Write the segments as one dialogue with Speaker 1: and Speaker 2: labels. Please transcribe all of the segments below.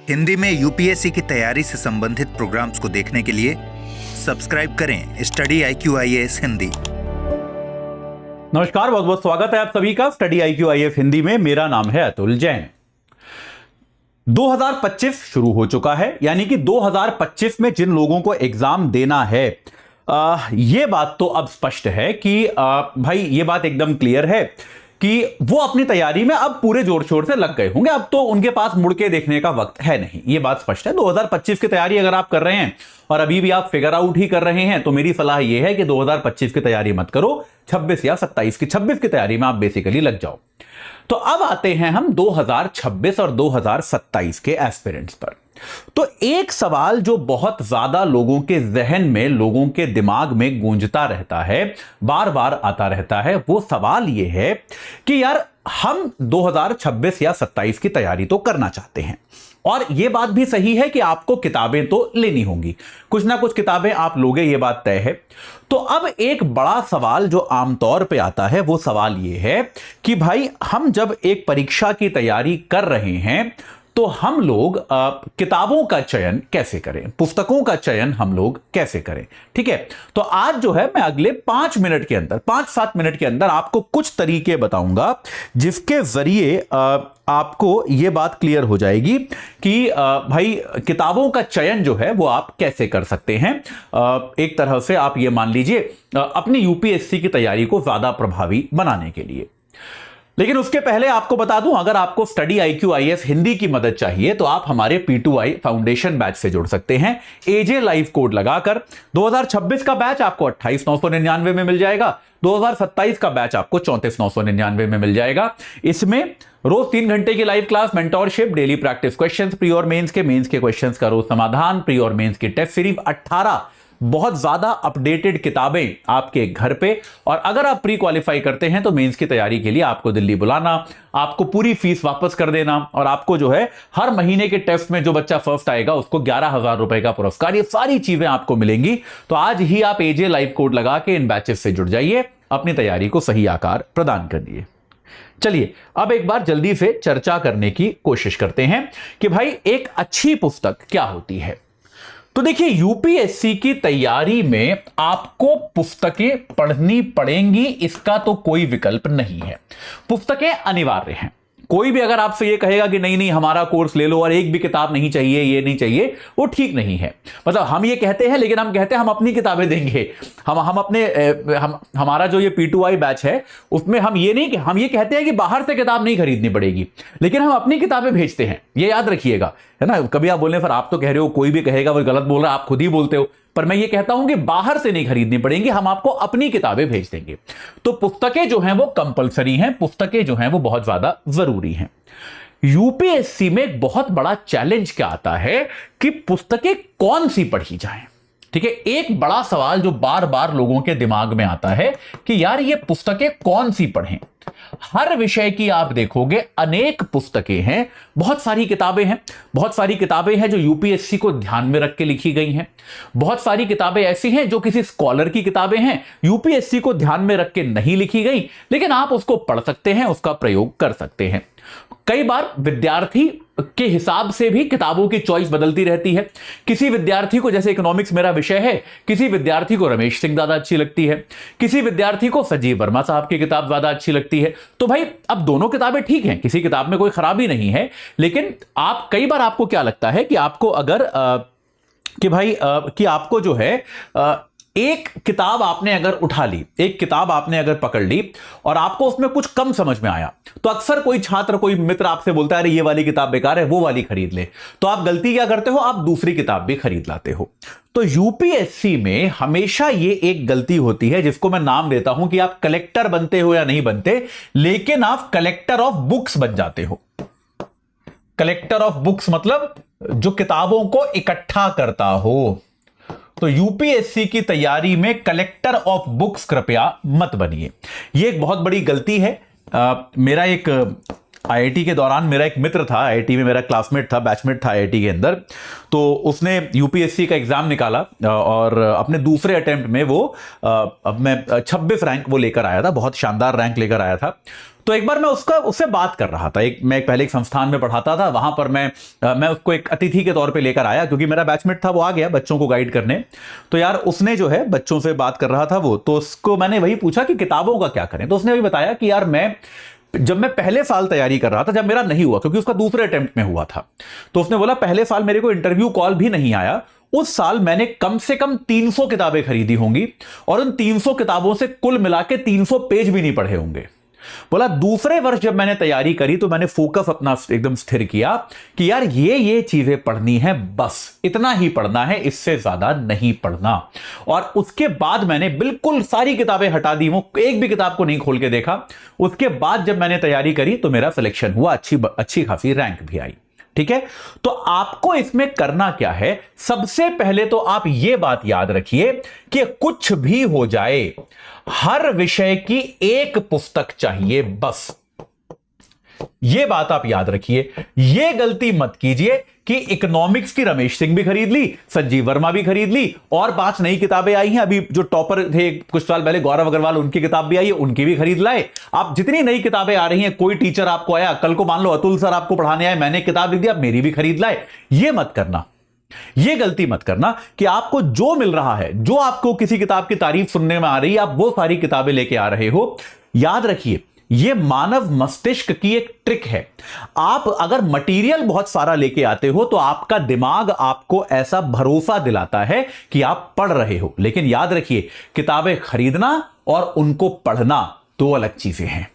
Speaker 1: हिंदी में यूपीएससी की तैयारी से संबंधित प्रोग्राम्स को देखने के लिए सब्सक्राइब करें स्टडी IQ-IAS हिंदी।
Speaker 2: नमस्कार, बहुत बहुत स्वागत है आप सभी का स्टडी IQ-IAS हिंदी में। मेरा नाम है अतुल जैन। 2025 शुरू हो चुका है, यानी कि 2025 में जिन लोगों को एग्जाम देना है ये बात तो अब स्पष्ट है कि भाई ये बात एकदम क्लियर है कि वो अपनी तैयारी में अब पूरे जोर शोर से लग गए होंगे। अब तो उनके पास मुड़ के देखने का वक्त है नहीं, ये बात स्पष्ट है। 2025 की तैयारी अगर आप कर रहे हैं और अभी भी आप फिगर आउट ही कर रहे हैं तो मेरी सलाह यह है कि 2025 की तैयारी मत करो, 26 या 27 की 26 की तैयारी में आप बेसिकली लग जाओ। तो अब आते हैं हम 2026 और 2027 के एस्पिरेंट्स पर। तो एक सवाल जो बहुत ज्यादा लोगों के जहन में, लोगों के दिमाग में गूंजता रहता है, बार बार आता रहता है, वो सवाल ये है कि यार हम 2026 या 27 की तैयारी तो करना चाहते हैं और ये बात भी सही है कि आपको किताबें तो लेनी होंगी, कुछ ना कुछ किताबें आप लोगे, ये बात तय है। तो अब एक बड़ा सवाल जो आमतौर पे आता है वो सवाल ये है कि भाई हम जब एक परीक्षा की तैयारी कर रहे हैं तो हम लोग किताबों का चयन कैसे करें, पुस्तकों का चयन हम लोग कैसे करें। ठीक है, तो आज जो है मैं अगले 5 मिनट के अंदर, 5-7 मिनट के अंदर आपको कुछ तरीके बताऊंगा जिसके जरिए आपको यह बात क्लियर हो जाएगी कि भाई किताबों का चयन जो है वो आप कैसे कर सकते हैं। एक तरह से आप ये मान लीजिए अपनी यूपीएससी की तैयारी को ज्यादा प्रभावी बनाने के लिए। लेकिन उसके पहले आपको बता दूं, अगर आपको स्टडी IQ-IAS हिंदी की मदद चाहिए तो आप हमारे P2I फाउंडेशन बैच से जुड़ सकते हैं। AJ लाइव कोड लगाकर 2026 का बैच आपको 28,999 में मिल जाएगा, 2027 का बैच आपको 34,999 में मिल जाएगा। इसमें रोज 3 घंटे की live class, mentorship, daily practice questions, pre और मेंस के क्वेश्चंस का रोज समाधान, प्री और मेंस की टेस्ट सीरीज, 18 बहुत ज्यादा अपडेटेड किताबें आपके घर पे। और अगर आप प्री क्वालिफाई करते हैं तो मेंस की तैयारी के लिए आपको दिल्ली बुलाना, आपको पूरी फीस वापस कर देना और आपको जो है हर महीने के टेस्ट में जो बच्चा फर्स्ट आएगा उसको 11,000 रुपए का पुरस्कार, ये सारी चीजें आपको मिलेंगी। तो आज ही आप AJ लाइव कोड लगा के इन बैचेस से जुड़ जाइए, अपनी तैयारी को सही आकार प्रदान करिए। चलिए अब एक बार जल्दी से चर्चा करने की कोशिश करते हैं कि भाई एक अच्छी पुस्तक क्या होती है। तो देखिए, यूपीएससी की तैयारी में आपको पुस्तकें पढ़नी पड़ेंगी, इसका तो कोई विकल्प नहीं है। पुस्तकें अनिवार्य हैं। कोई भी अगर आपसे ये कहेगा कि नहीं नहीं हमारा कोर्स ले लो और एक भी किताब नहीं चाहिए, ये नहीं चाहिए, वो ठीक नहीं है। मतलब हम ये कहते हैं, लेकिन हम कहते हैं हम अपनी किताबें देंगे। हमारा जो ये P2I बैच है उसमें हम ये नहीं, हम ये कहते हैं कि बाहर से किताब नहीं खरीदनी पड़ेगी, लेकिन हम अपनी किताबें भेजते हैं, ये याद रखिएगा, है ना। कभी आप बोलने पर आप तो कह रहे हो, कोई भी कहेगा वो गलत बोल रहा है, आप खुद ही बोलते हो, पर मैं ये कहता हूं कि बाहर से नहीं खरीदनी पड़ेंगी, हम आपको अपनी किताबें भेज देंगे। तो पुस्तकें जो हैं वो कंपलसरी हैं, पुस्तकें जो हैं वो बहुत ज्यादा जरूरी हैं। यूपीएससी में एक बहुत बड़ा चैलेंज क्या आता है कि पुस्तकें कौन सी पढ़ी जाएं। ठीक है, एक बड़ा सवाल जो बार बार लोगों के दिमाग में आता है कि यार ये पुस्तकें कौन सी पढ़ें। हर विषय की आप देखोगे अनेक पुस्तकें हैं, बहुत सारी किताबें हैं जो यूपीएससी को ध्यान में रख के लिखी गई हैं। बहुत सारी किताबें ऐसी हैं जो किसी स्कॉलर की किताबें हैं, यूपीएससी को ध्यान में रख के नहीं लिखी गई, लेकिन आप उसको पढ़ सकते हैं, उसका प्रयोग कर सकते हैं। कई बार विद्यार्थी के हिसाब से भी किताबों की चॉइस बदलती रहती है। किसी विद्यार्थी को, जैसे इकोनॉमिक्स मेरा विषय है, किसी विद्यार्थी को रमेश सिंह ज्यादा अच्छी लगती है, किसी विद्यार्थी को संजीव वर्मा साहब की किताब ज्यादा अच्छी लगती है। तो भाई अब दोनों किताबें ठीक हैं, किसी किताब में कोई खराबी नहीं है, लेकिन आप कई बार आपको क्या लगता है कि आपको अगर कि आपको जो है एक किताब आपने अगर उठा ली, एक किताब आपने अगर पकड़ ली और आपको उसमें कुछ कम समझ में आया, तो अक्सर कोई छात्र, कोई मित्र आपसे बोलता है अरे ये वाली किताब बेकार है, वो वाली खरीद ले। तो आप गलती क्या करते हो, आप दूसरी किताब भी खरीद लाते हो। तो यूपीएससी में हमेशा ये एक गलती होती है जिसको मैं नाम देता हूं कि आप कलेक्टर बनते हो या नहीं बनते, लेकिन आप कलेक्टर ऑफ बुक्स बन जाते हो। कलेक्टर ऑफ बुक्स मतलब जो किताबों को इकट्ठा करता हो। तो यूपीएससी की तैयारी में कलेक्टर ऑफ बुक्स कृपया मत बनिए, यह एक बहुत बड़ी गलती है। मेरा एक आईआईटी के दौरान मेरा एक मित्र था, आईआईटी में मेरा क्लासमेट था, बैचमेट था आईआईटी के अंदर। तो उसने यूपीएससी का एग्जाम निकाला और अपने दूसरे अटेम्प्ट में वो अब मैं 26 रैंक वो लेकर आया था, बहुत शानदार रैंक लेकर आया था। तो एक बार मैं उससे बात कर रहा था। मैं पहले एक संस्थान में पढ़ाता था, वहां पर मैं उसको एक अतिथि के तौर पे लेकर आया, क्योंकि मेरा बैचमेट था, वो आ गया बच्चों को गाइड करने। तो यार उसने जो है बच्चों से बात कर रहा था वो, तो उसको मैंने वही पूछा कि किताबों का क्या करें। तो उसने भी बताया कि यार जब मैं पहले साल तैयारी कर रहा था, जब मेरा नहीं हुआ, क्योंकि उसका दूसरे अटेम्प्ट में हुआ था, तो उसने बोला पहले साल मेरे को इंटरव्यू कॉल भी नहीं आया। उस साल मैंने कम से कम 300 किताबें खरीदी होंगी और उन 300 किताबों से कुल मिला के 300 पेज भी नहीं पढ़े होंगे। बोला दूसरे वर्ष जब मैंने तैयारी करी तो मैंने फोकस अपना एकदम स्थिर किया कि यार ये चीजें पढ़नी है, बस इतना ही पढ़ना है, इससे ज्यादा नहीं पढ़ना। और उसके बाद मैंने बिल्कुल सारी किताबें हटा दी, वो एक भी किताब को नहीं खोल के देखा। उसके बाद जब मैंने तैयारी करी तो मेरा सिलेक्शन हुआ, अच्छी खासी रैंक भी आई। ठीक है, तो आपको इसमें करना क्या है? सबसे पहले तो आप यह बात याद रखिए कि कुछ भी हो जाए, हर विषय की एक पुस्तक चाहिए, बस यह बात आप याद रखिए। यह गलती मत कीजिए कि इकोनॉमिक्स की रमेश सिंह भी खरीद ली, संजीव वर्मा भी खरीद ली, और 5 नई किताबें आई हैं, अभी जो टॉपर थे कुछ साल पहले गौरव अग्रवाल, उनकी किताब भी आई है, उनकी भी खरीद लाए। आप जितनी नई किताबें आ रही हैं, कोई टीचर आपको आया कल को, मान लो अतुल सर आपको पढ़ाने आए, मैंने किताब लिख दी, आप मेरी भी खरीद लाए। यह मत करना, यह गलती मत करना कि आपको जो मिल रहा है, जो आपको किसी किताब की तारीफ सुनने में आ रही है, आप वो सारी किताबें लेके आ रहे हो। याद रखिए यह मानव मस्तिष्क की एक ट्रिक है। आप अगर मटेरियल बहुत सारा लेके आते हो तो आपका दिमाग आपको ऐसा भरोसा दिलाता है कि आप पढ़ रहे हो, लेकिन याद रखिए किताबें खरीदना और उनको पढ़ना 2 अलग चीजें हैं।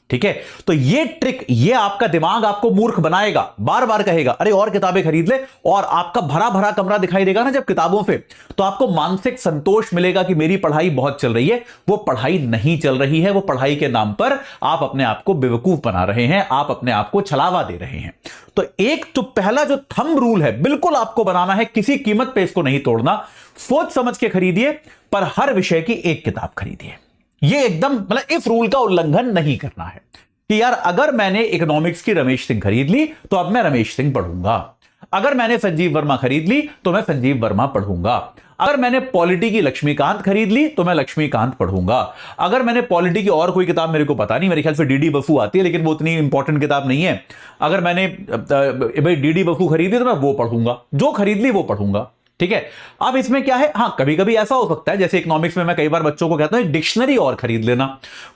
Speaker 2: ठीक है, तो ये ट्रिक, ये आपका दिमाग आपको मूर्ख बनाएगा, बार बार कहेगा अरे और किताबें खरीद ले, और आपका भरा भरा कमरा दिखाई देगा ना जब किताबों से, तो आपको मानसिक संतोष मिलेगा कि मेरी पढ़ाई बहुत चल रही है। वो पढ़ाई नहीं चल रही है, वो पढ़ाई के नाम पर आप अपने आप को बेवकूफ बना रहे हैं, आप अपने आप को छलावा दे रहे हैं। तो एक तो पहला जो थंब रूल है, बिल्कुल आपको बनाना है, किसी कीमत पे इसको नहीं तोड़ना। सोच समझ के खरीदिए, पर हर विषय की एक किताब खरीदिए। ये एकदम मतलब इस रूल का उल्लंघन नहीं करना है कि यार अगर मैंने इकोनॉमिक्स की रमेश सिंह खरीद ली तो अब मैं रमेश सिंह पढ़ूंगा, अगर मैंने संजीव वर्मा खरीद ली तो मैं संजीव वर्मा पढ़ूंगा, अगर मैंने पॉलिटी की लक्ष्मीकांत खरीद ली तो मैं लक्ष्मीकांत पढ़ूंगा, अगर मैंने पॉलिटी की और कोई किताब, मेरे को पता नहीं, मेरे ख्याल से डीडी बसु आती है, लेकिन वो उतनी इंपॉर्टेंट किताब नहीं है, अगर मैंने भाई डीडी बसु खरीदी तो मैं वो पढ़ूंगा, जो खरीद ली वो पढ़ूंगा। ठीक है, अब इसमें क्या है, हां कभी कभी ऐसा हो सकता है, जैसे इकोनॉमिक्स में मैं कई बार बच्चों को कहता हूं डिक्शनरी और खरीद लेना,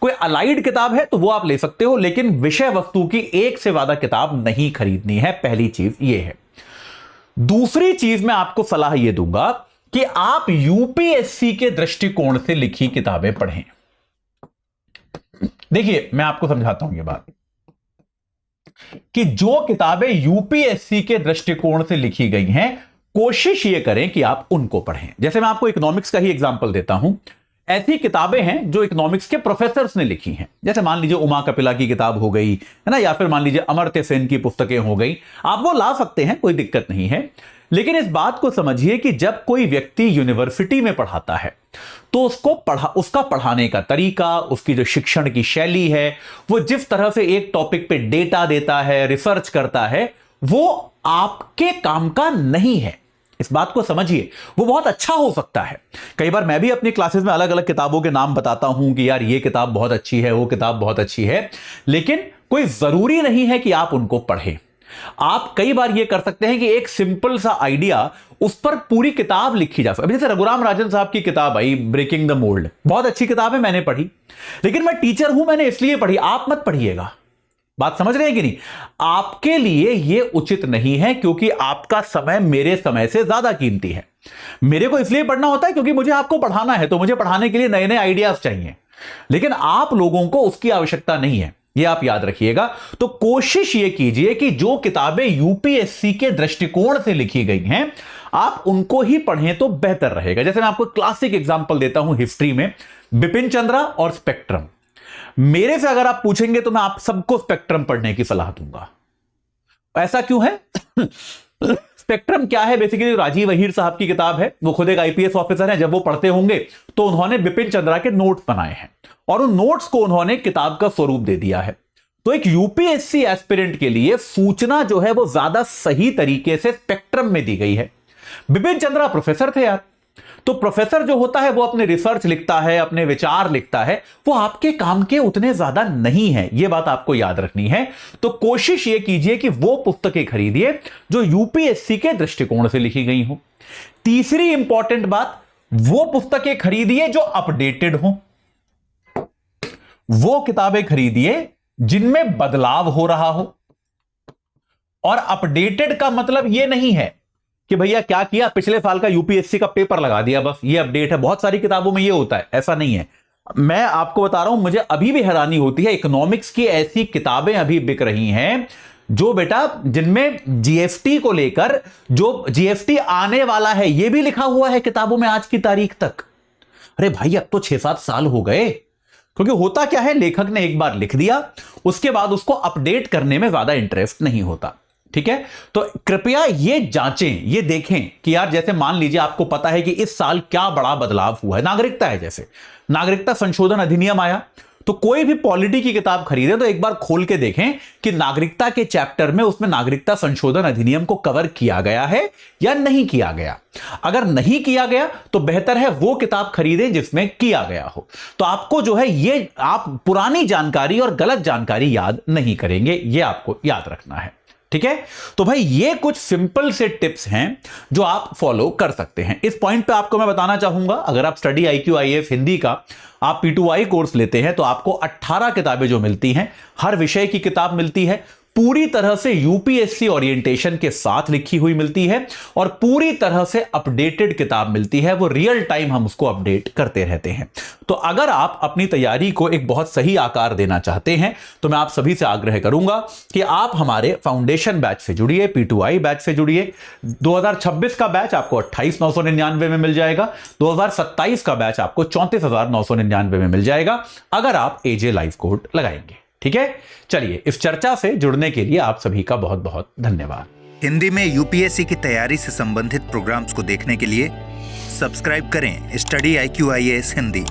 Speaker 2: कोई अलाइड किताब है तो वो आप ले सकते हो, लेकिन विषय वस्तु की एक से ज्यादा किताब नहीं खरीदनी है। पहली चीज ये है। दूसरी चीज मैं आपको सलाह यह दूंगा कि आप यूपीएससी के दृष्टिकोण से लिखी किताबें पढ़ें। देखिए मैं आपको समझाता हूं यह बात कि जो किताबें यूपीएससी के दृष्टिकोण से लिखी गई हैं, कोशिश ये करें कि आप उनको पढ़ें। जैसे मैं आपको इकोनॉमिक्स का ही एग्जांपल देता हूं, ऐसी किताबें हैं जो इकोनॉमिक्स के प्रोफेसर्स ने लिखी हैं, जैसे मान लीजिए उमा कपिला की किताब हो गई है ना, या फिर मान लीजिए अमर्त्य सेन की पुस्तकें हो गई, आप वो ला सकते हैं, कोई दिक्कत नहीं है। लेकिन इस बात को समझिए कि जब कोई व्यक्ति यूनिवर्सिटी में पढ़ाता है तो उसका पढ़ाने का तरीका, उसकी जो शिक्षण की शैली है, वो जिस तरह से एक टॉपिक पे डेटा देता है, रिसर्च करता है, वो आपके काम का नहीं है। इस बात को समझिए। वो बहुत अच्छा हो सकता है, कई बार मैं भी अपनी क्लासेस में अलग अलग किताबों के नाम बताता हूं कि यार ये किताब बहुत अच्छी है, वो किताब बहुत अच्छी है, लेकिन कोई जरूरी नहीं है कि आप उनको पढ़ें। आप कई बार ये कर सकते हैं कि एक सिंपल सा आइडिया, उस पर पूरी किताब लिखी जा सकती है। जैसे रघुराम राजन साहब की किताब आई ब्रेकिंग द मोल्ड, बहुत अच्छी किताब है, मैंने पढ़ी, लेकिन मैं टीचर हूं, मैंने इसलिए पढ़ी। आप मत पढ़िएगा, बात समझ रहे हैं कि नहीं? आपके लिए यह उचित नहीं है, क्योंकि आपका समय मेरे समय से ज्यादा कीमती है। मेरे को इसलिए पढ़ना होता है क्योंकि मुझे आपको पढ़ाना है, तो मुझे पढ़ाने के लिए नए नए आइडियाज चाहिए, लेकिन आप लोगों को उसकी आवश्यकता नहीं है, यह आप याद रखिएगा। तो कोशिश यह कीजिए कि जो किताबें यूपीएससी के दृष्टिकोण से लिखी गई हैं, आप उनको ही पढ़ें तो बेहतर रहेगा। जैसे मैं आपको क्लासिक एग्जांपल देता हूं हिस्ट्री में, बिपिन चंद्रा और स्पेक्ट्रम। मेरे से अगर आप पूछेंगे तो मैं आप सबको स्पेक्ट्रम पढ़ने की सलाह दूंगा। ऐसा क्यों है? स्पेक्ट्रम क्या है? बेसिकली राजीव अहीर साहब की किताब है, वो खुद एक आईपीएस ऑफिसर है। जब वो पढ़ते होंगे तो उन्होंने बिपिन चंद्रा के नोट्स बनाए हैं और उन नोट्स को उन्होंने किताब का स्वरूप दे दिया है। तो एक यूपीएससी एस्पिरेंट के लिए सूचना जो है वो ज्यादा सही तरीके से स्पेक्ट्रम में दी गई है। बिपिन चंद्रा प्रोफेसर थे यार, तो प्रोफेसर जो होता है वो अपने रिसर्च लिखता है, अपने विचार लिखता है, वो आपके काम के उतने ज्यादा नहीं है, ये बात आपको याद रखनी है। तो कोशिश ये कीजिए कि वो पुस्तकें खरीदिए जो यूपीएससी के दृष्टिकोण से लिखी गई हो। तीसरी इंपॉर्टेंट बात, वो पुस्तकें खरीदिए जो अपडेटेड हो, वो किताबें खरीदिए जिनमें बदलाव हो रहा हो। और अपडेटेड का मतलब यह नहीं है कि भैया क्या किया, पिछले साल का यूपीएससी का पेपर लगा दिया, बस ये अपडेट है। बहुत सारी किताबों में ये होता है, ऐसा नहीं है। मैं आपको बता रहा हूं, मुझे अभी भी हैरानी होती है, इकोनॉमिक्स की ऐसी किताबें अभी बिक रही हैं जो बेटा जिनमें जीएसटी को लेकर, जो जीएसटी आने वाला है ये भी लिखा हुआ है किताबों में आज की तारीख तक। अरे भाई अब तो 6-7 साल हो गए। क्योंकि होता क्या है, लेखक ने एक बार लिख दिया, उसके बाद उसको अपडेट करने में ज्यादा इंटरेस्ट नहीं होता। ठीक है, तो कृपया ये जांचें, ये देखें कि यार जैसे मान लीजिए आपको पता है कि इस साल क्या बड़ा बदलाव हुआ है, नागरिकता है, जैसे नागरिकता संशोधन अधिनियम आया, तो कोई भी पॉलिटी की किताब खरीदे तो एक बार खोल के देखें कि नागरिकता के चैप्टर में उसमें नागरिकता संशोधन अधिनियम को कवर किया गया है या नहीं किया गया। अगर नहीं किया गया तो बेहतर है वो किताब खरीदें जिसमें किया गया हो। तो आपको जो है ये, आप पुरानी जानकारी और गलत जानकारी याद नहीं करेंगे, ये आपको याद रखना है। ठीक है, तो भाई ये कुछ सिंपल से टिप्स हैं जो आप फॉलो कर सकते हैं। इस पॉइंट पे आपको मैं बताना चाहूंगा, अगर आप स्टडी IQ IAS हिंदी का आप P2I कोर्स लेते हैं तो आपको 18 किताबें जो मिलती हैं, हर विषय की किताब मिलती है, पूरी तरह से यूपीएससी ओरिएंटेशन के साथ लिखी हुई मिलती है और पूरी तरह से अपडेटेड किताब मिलती है। वो रियल टाइम हम उसको अपडेट करते रहते हैं। तो अगर आप अपनी तैयारी को एक बहुत सही आकार देना चाहते हैं तो मैं आप सभी से आग्रह करूंगा कि आप हमारे फाउंडेशन बैच से जुड़िए, P2I बैच से जुड़िए। 2026 का बैच आपको 28,999 में मिल जाएगा, 2027 का बैच आपको 34,999 में मिल जाएगा अगर आप AJ लाइव कोड लगाएंगे। ठीक है, चलिए इस चर्चा से जुड़ने के लिए आप सभी का बहुत बहुत धन्यवाद।
Speaker 1: हिंदी में यूपीएससी की तैयारी से संबंधित प्रोग्राम्स को देखने के लिए सब्सक्राइब करें स्टडी IQ IAS हिंदी।